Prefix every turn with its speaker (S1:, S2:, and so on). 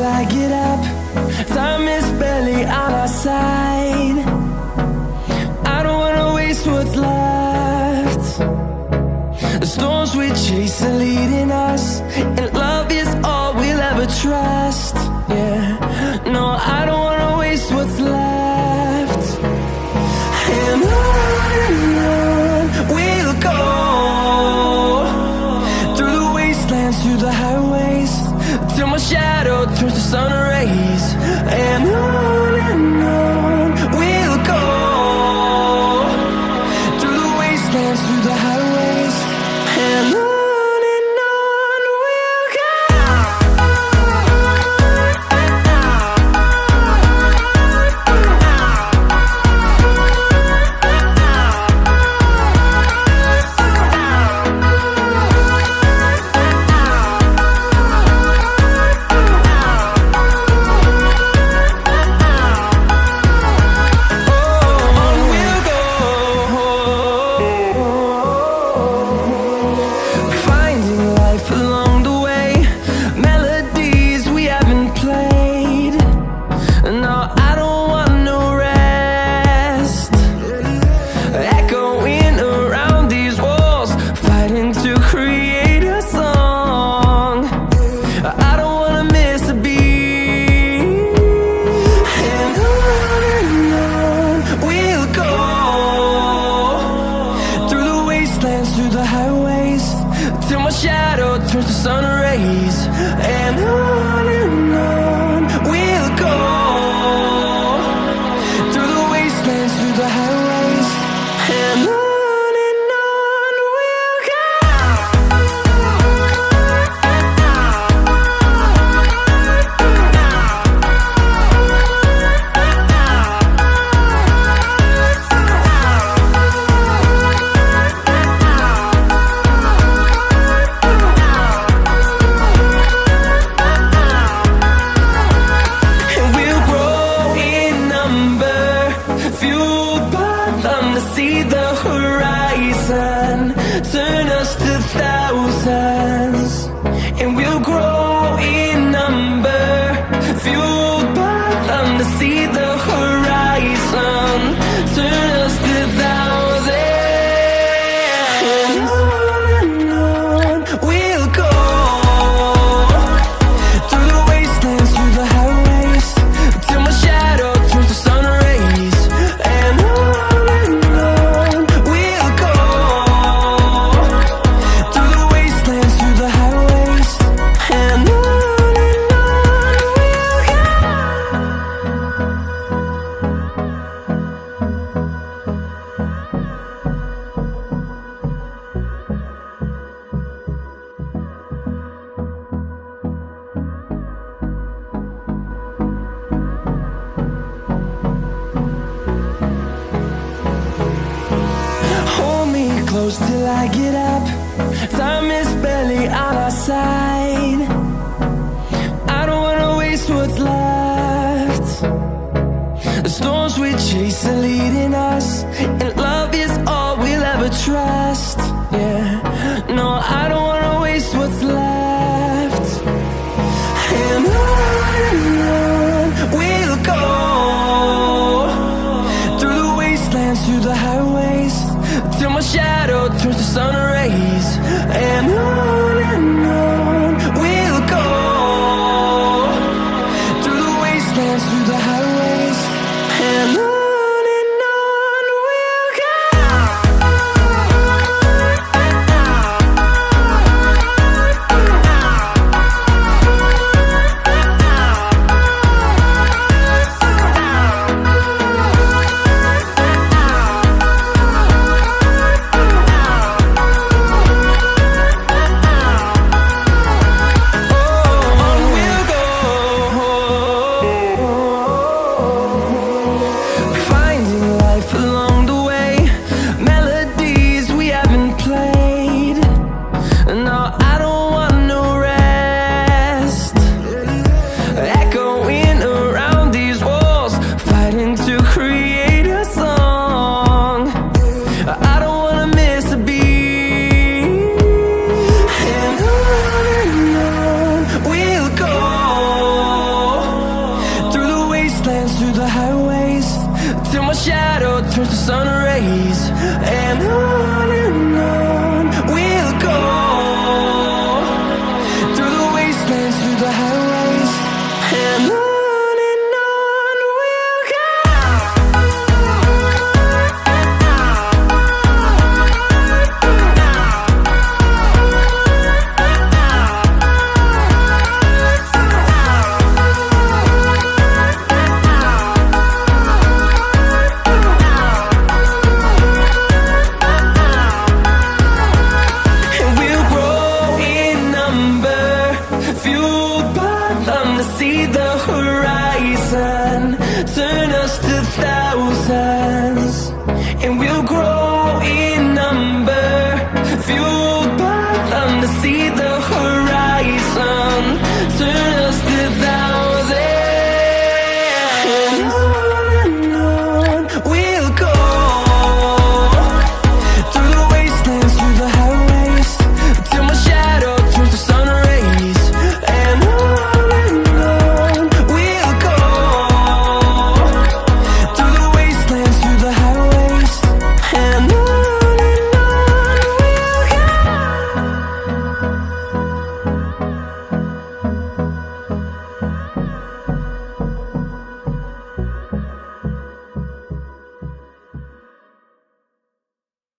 S1: till I get up. Time is barely on our side. I don't wanna waste what's left. The storms we chase are leading us, and love is all we'll ever trust. Yeah, no, I don't wanna waste what's left. And on we'll go, through the wastelands, through the highways, till my shadow turns to sun rays. And on we'll go, through the wastelands, through the highways, and on we'll go. Through the highways, till my shadow turns to sun rays. And on we'll go, through the wastelands, through the highways, and on we'll go. See the horizon, turn us to thousands, and we'll grow in number, fueled by them to see the horizon, turn us to thousands. And on we'll go, through the wastelands, through the highways, till my shadow turns to sun rays. And close till I get up. Time is barely on our side. I don't wanna waste what's left. The storms we chase are leading us, and love is all we'll ever trust. Yeah, no, I don't wanna waste what's left. And on we'll go, through the wastelands, through the highways, till my shadow turns to sun rays. And on